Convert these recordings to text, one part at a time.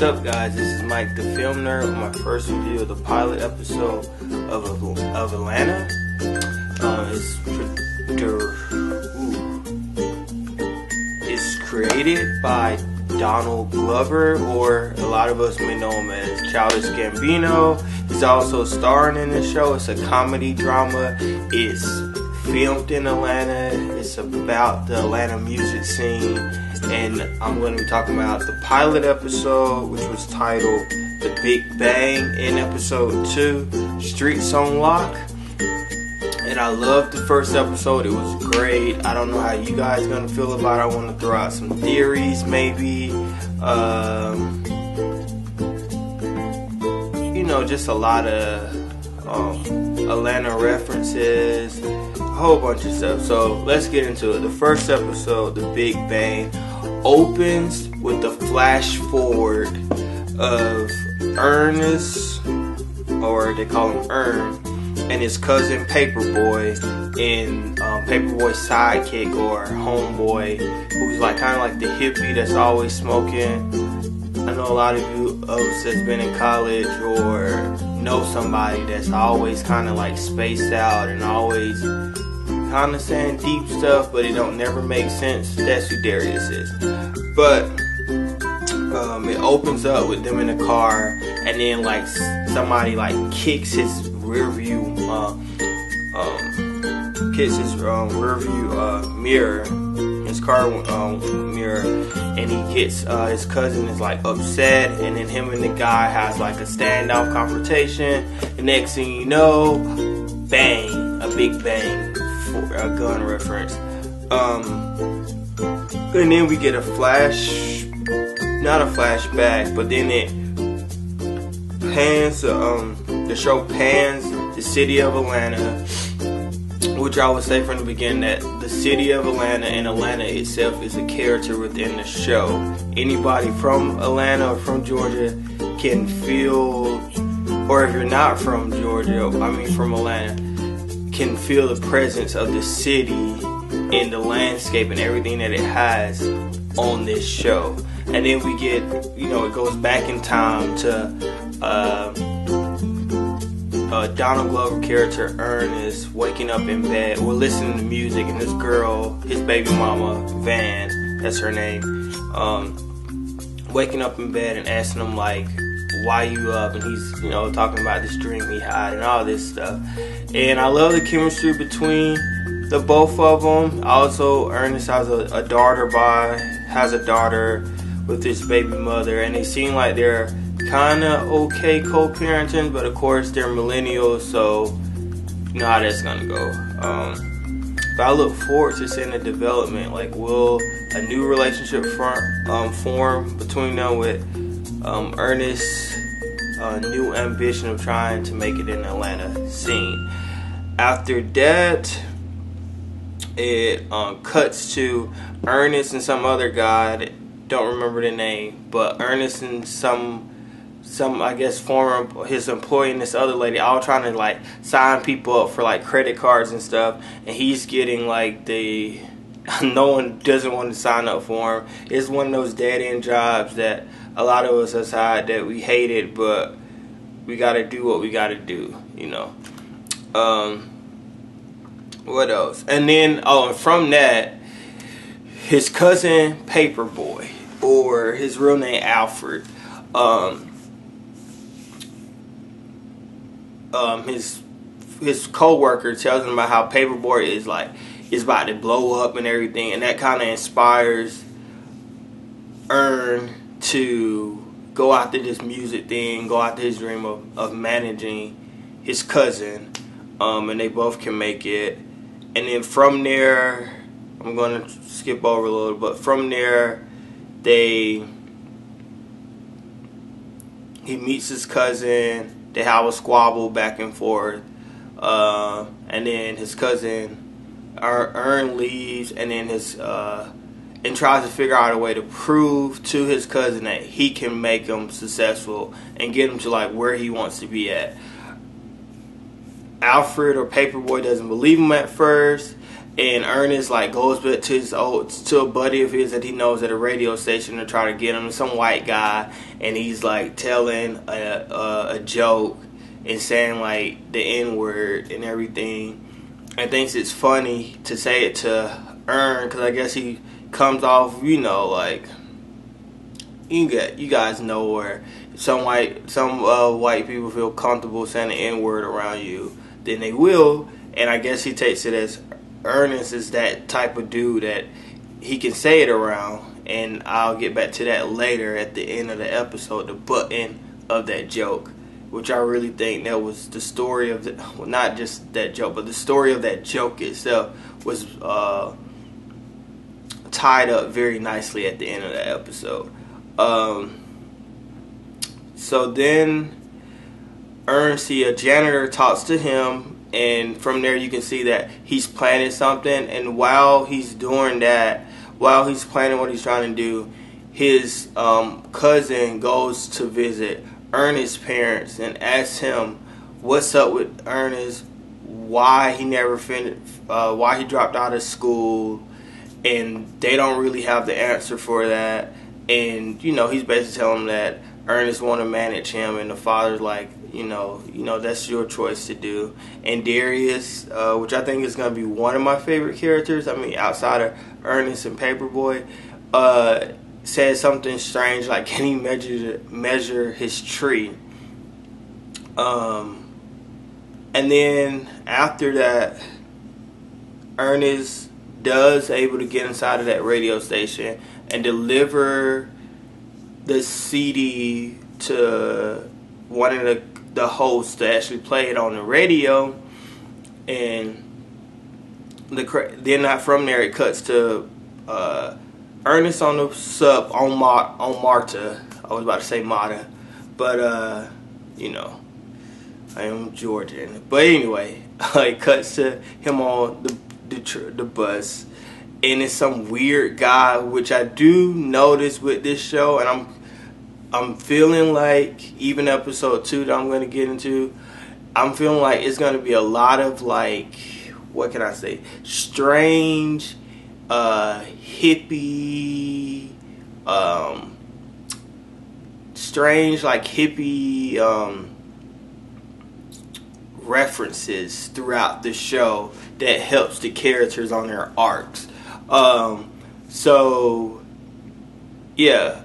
What's up, guys? This is Mike the Film Nerd with my first review of the pilot episode of Atlanta. It's created by Donald Glover, or a lot of us may know him as Childish Gambino. He's also starring in the show. It's a comedy drama. It's filmed in Atlanta. It's about the Atlanta music scene, and I'm going to be talking about the pilot episode, which was titled The Big Bang, in episode 2, Streets on Lock. And I loved the first episode. It was great. I don't know how you guys are going to feel about it. I want to throw out some theories, maybe. Just a lot of Atlanta references, a whole bunch of stuff. So let's get into it. The first episode, The Big Bang, opens with the flash forward of Ernest, or they call him Ern, and his cousin Paperboy, and Paperboy's sidekick or homeboy, who's like kind of like the hippie that's always smoking. I know a lot of you that's been in college or know somebody that's always kind of like spaced out and always kind of saying deep stuff, but it don't never make sense. That's who Darius is. But it opens up with them in the car, and then like somebody like kicks his rear view mirror, his car mirror, and he gets his cousin is like upset, and then him and the guy has like a standoff confrontation. The next thing you know, bang, a big bang, for a gun reference. And then we get a flash, not a flashback, but then it pans, the show pans the city of Atlanta, which I would say from the beginning that the city of Atlanta and Atlanta itself is a character within the show. Anybody from Atlanta or from Georgia can feel, or if you're not from Georgia, from Atlanta, can feel the presence of the city in the landscape and everything that it has on this show. And then we get, it goes back in time to Donald Glover character Ernest waking up in bed. We're listening to music, and this girl, his baby mama, Van, that's her name, waking up in bed and asking him like, why you up? And he's, talking about this dream he had and all this stuff. And I love the chemistry between the both of them. Also, Ernest has a daughter with his baby mother, and they seem like they're kind of okay co-parenting, but of course they're millennials, so you know how that's gonna go. But I look forward to seeing the development. Like, will a new relationship form between them with Ernest's new ambition of trying to make it in the Atlanta scene? After that, it cuts to Ernest and some other guy, don't remember the name, but Ernest and some I guess former his employee and this other lady all trying to like sign people up for like credit cards and stuff, and he's getting like no one doesn't want to sign up for him. It's one of those dead end jobs that a lot of us have had that we hate it, but we gotta do what we gotta do, What else? And then and from that, his cousin Paperboy, or his real name Alfred, his co-worker tells him about how Paperboy is about to blow up and everything, and that kind of inspires Ern to go after this music thing, go after his dream of managing his cousin, and they both can make it. And then from there, I'm going to skip over a little, but from there, he meets his cousin. They have a squabble back and forth, and then his cousin Ern leaves, and then and tries to figure out a way to prove to his cousin that he can make him successful and get him to like where he wants to be at. Alfred or Paperboy doesn't believe him at first, and Ernest like goes back to a buddy of his that he knows at a radio station to try to get him, some white guy, and he's like telling a joke and saying like the N-word and everything, and thinks it's funny to say it to Ern, because I guess he comes off, you know, like you guys know where some white people feel comfortable saying the N-word around you, then they will. And I guess he takes it as Ernest is that type of dude that he can say it around. And I'll get back to that later at the end of the episode, the button of that joke, which I really think that was the story of well, not just that joke, but the story of that joke itself was tied up very nicely at the end of the episode. So then Ernest, a janitor, talks to him, and from there you can see that he's planning something, and while he's doing that, while he's planning what he's trying to do, his cousin goes to visit Ernest's parents and asks him what's up with Ernest, why he never finished, why he dropped out of school, and they don't really have the answer for that. And you know, he's basically telling them that Ernest want to manage him, and the father's like, you know, that's your choice to do. And Darius, which I think is going to be one of my favorite characters, I mean, outside of Ernest and Paperboy, says something strange like, can he measure his tree? And then after that, Ernest does able to get inside of that radio station and deliver the CD to one of the hosts to actually play it on the radio. And then from there it cuts to Ernest on the sub on Marta. I was about to say Mata, but you know, I am Georgian. But anyway, it cuts to him on the bus, and it's some weird guy, which I do notice with this show, and I'm feeling like, even episode 2 that I'm going to get into, I'm feeling like it's going to be a lot of like, what can I say, strange hippie references throughout the show that helps the characters on their arcs. So yeah,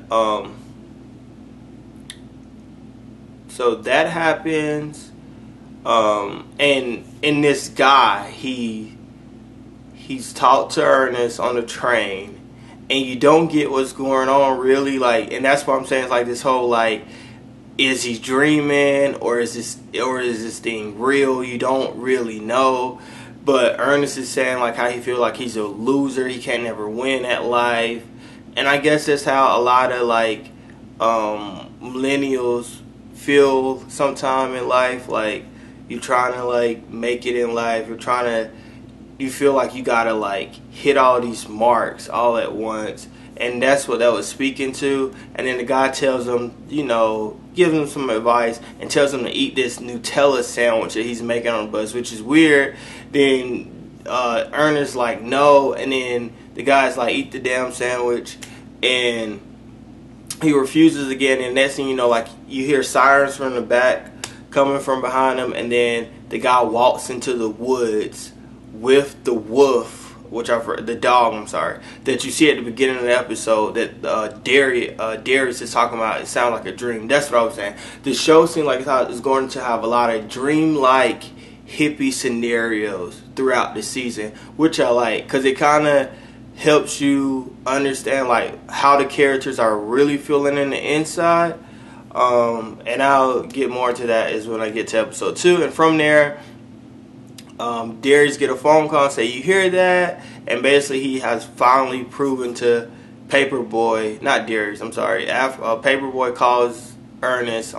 so that happens, and in this guy, he's talked to Ernest on the train, and you don't get what's going on really, like, and that's what I'm saying. It's like this whole like, is he dreaming or is this thing real? You don't really know. But Ernest is saying like how he feels like he's a loser, he can't never win at life, and I guess that's how a lot of like millennials feel sometime in life. Like, you're trying to like make it in life, you feel like you gotta like hit all these marks all at once, and that's what that was speaking to. And then the guy tells him, you know, gives him some advice and tells him to eat this Nutella sandwich that he's making on the bus, which is weird. Then Ernest like, no, and then the guy's like, eat the damn sandwich, and he refuses again. And next thing you know, like, you hear sirens from the back coming from behind him, and then the guy walks into the woods with the wolf, the dog, that you see at the beginning of the episode that Darius is talking about. It sounds like a dream. That's what I was saying. The show seems like it's going to have a lot of dream-like hippie scenarios throughout the season, which I like, because it kind of helps you understand like how the characters are really feeling in the inside. And I'll get more into that is when I get to episode 2. And from there, Darius get a phone call and say, you hear that? And basically he has finally proven to Paperboy, not Darius, I'm sorry, Paperboy calls Ernest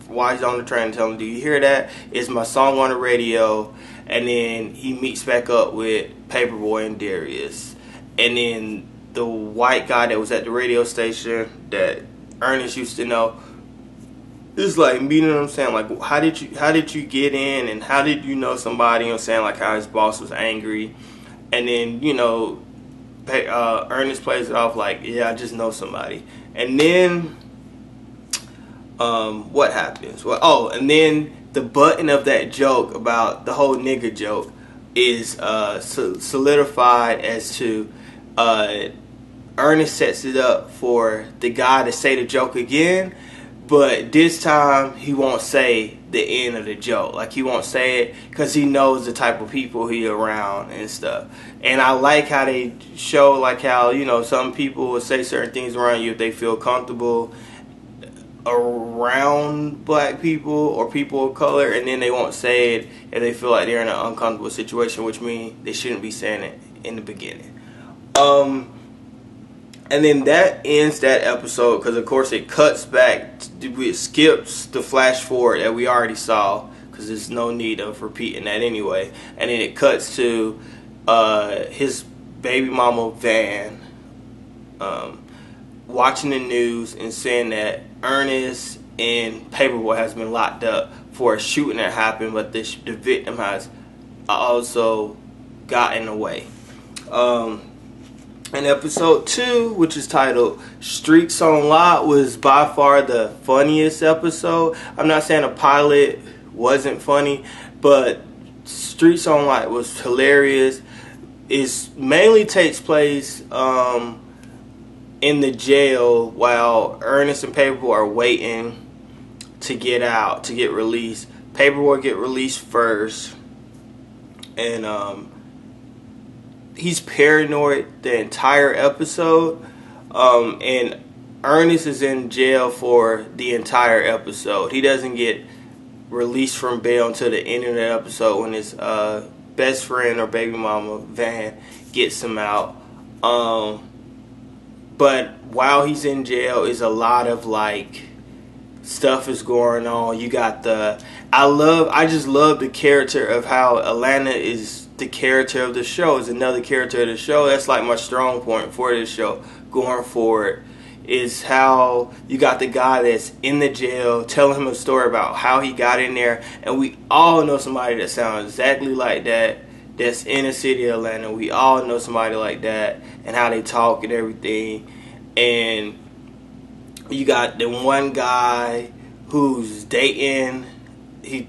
while he's on the train and tells him, do you hear that? It's my song on the radio. And then he meets back up with Paperboy and Darius. And then the white guy that was at the radio station that Ernest used to know it's like meeting them, saying like, how did you get in, and how did you know somebody? You know, saying like how his boss was angry, and then Ernest plays it off like, yeah, I just know somebody, and then what happens? Well, and then the button of that joke about the whole nigga joke is solidified as to Ernest sets it up for the guy to say the joke again, but this time he won't say the end of the joke. Like, he won't say it because he knows the type of people he around and stuff. And I like how they show like how, some people will say certain things around you if they feel comfortable around black people or people of color, and then they won't say it if they feel like they're in an uncomfortable situation, which means they shouldn't be saying it in the beginning. And then that ends that episode because, of course, it cuts back. It skips the flash forward that we already saw because there's no need of repeating that anyway. And then it cuts to his baby mama, Van, watching the news and saying that Ernest and Paperboy has been locked up for a shooting that happened, but the victim has also gotten away. And episode 2, which is titled Streets on Lot, was by far the funniest episode. I'm not saying the pilot wasn't funny, but Streets on Lot was hilarious. It mainly takes place in the jail while Ernest and Paperboy are waiting to get out, to get released. Paperboy get released first, and he's paranoid the entire episode, and Ernest is in jail for the entire episode. He doesn't get released from bail until the end of the episode when his best friend or baby mama, Van, gets him out. But while he's in jail, is a lot of like stuff is going on. You got I just love the character of how Atlanta is the character of the show, is another character of the show. That's like my strong point for this show going forward, is how you got the guy that's in the jail telling him a story about how he got in there, and we all know somebody that sounds exactly like that that's in the city of Atlanta. We all know somebody like that and how they talk and everything. And you got the one guy who's dating, he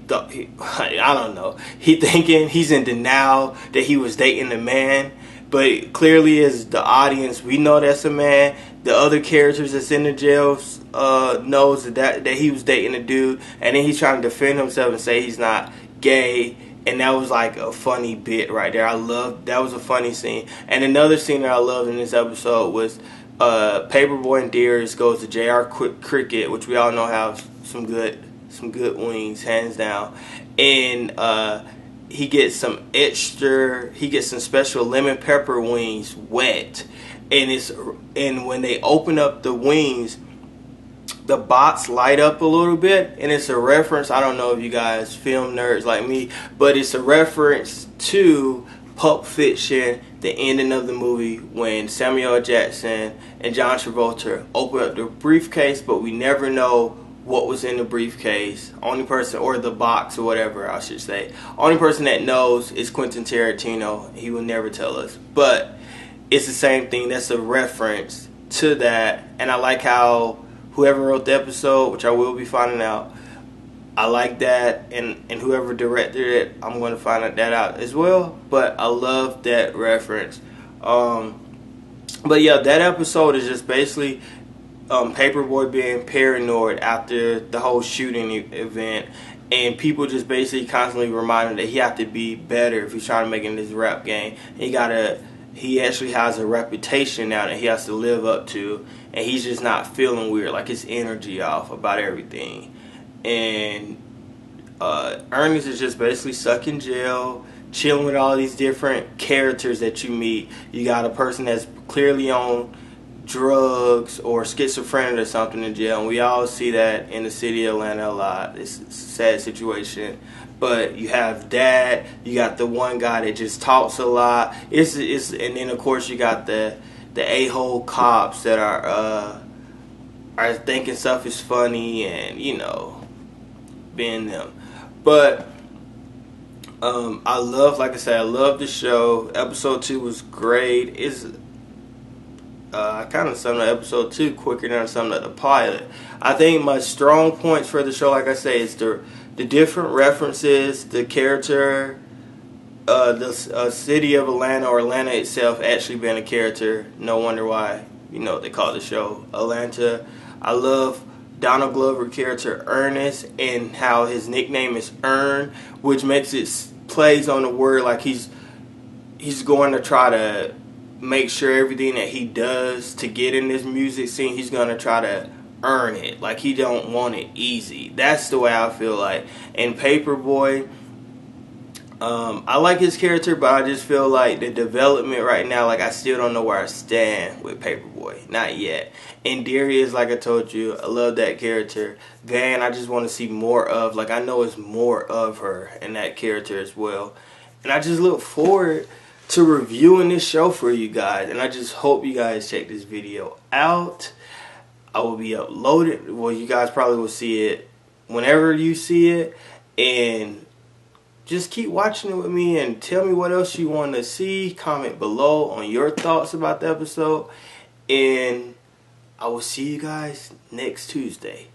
thinking he's in denial that he was dating the man, but clearly as the audience we know that's a man. The other characters that's in the jail knows that he was dating a dude, and then he's trying to defend himself and say he's not gay. And that was like a funny bit right there. That was a funny scene. And another scene that I loved in this episode was Paperboy and Dearest goes to JR Cricket, which we all know have some good wings, hands down. And he gets some special lemon pepper wings wet. And when they open up the wings, the box light up a little bit, and it's a reference. I don't know if you guys film nerds like me, but it's a reference to Pulp Fiction, the ending of the movie when Samuel L. Jackson and John Travolta open up the briefcase, but we never know what was in the briefcase. Only person, or the box or whatever I should say, only person that knows is Quentin Tarantino. He will never tell us, but it's the same thing. That's a reference to that, and I like how whoever wrote the episode, which I will be finding out, I like that, and whoever directed it, I'm going to find that out as well. But I love that reference. But yeah, that episode is just basically Paperboy being paranoid after the whole shooting event, and people just basically constantly remind him that he have to be better if he's trying to make it in this rap game. He actually has a reputation now that he has to live up to, and he's just not feeling weird, like his energy off about everything. And Ernest is just basically stuck in jail, chilling with all these different characters that you meet. You got a person that's clearly on drugs or schizophrenic or something in jail, and we all see that in the city of Atlanta a lot. It's a sad situation. But you have that, you got the one guy that just talks a lot. And then of course you got the a-hole cops that are are thinking stuff is funny and, you know, being them. But I love, like I said, I love the show. Episode 2 was great. I kind of summed up episode 2 quicker than I summed up the pilot. I think my strong points for the show, like I say, is the different references, the character, the city of Atlanta, or Atlanta itself actually being a character. No wonder why, you know, they call the show Atlanta. I love Donald Glover character Ernest and how his nickname is Earn, which makes it plays on the word like he's going to try to make sure everything that he does to get in this music scene, he's going to try to earn it. Like, he don't want it easy. That's the way I feel like. And Paperboy, I like his character, but I just feel like the development right now, like, I still don't know where I stand with Paperboy. Not yet. And Darius, like I told you, I love that character. Van, I just want to see more of. Like, I know it's more of her and that character as well. And I just look forward to reviewing this show for you guys, and I just hope you guys check this video out. I will be uploaded. Well, you guys probably will see it whenever you see it, and just keep watching it with me and tell me what else you want to see. Comment below on your thoughts about the episode, and I will see you guys next Tuesday.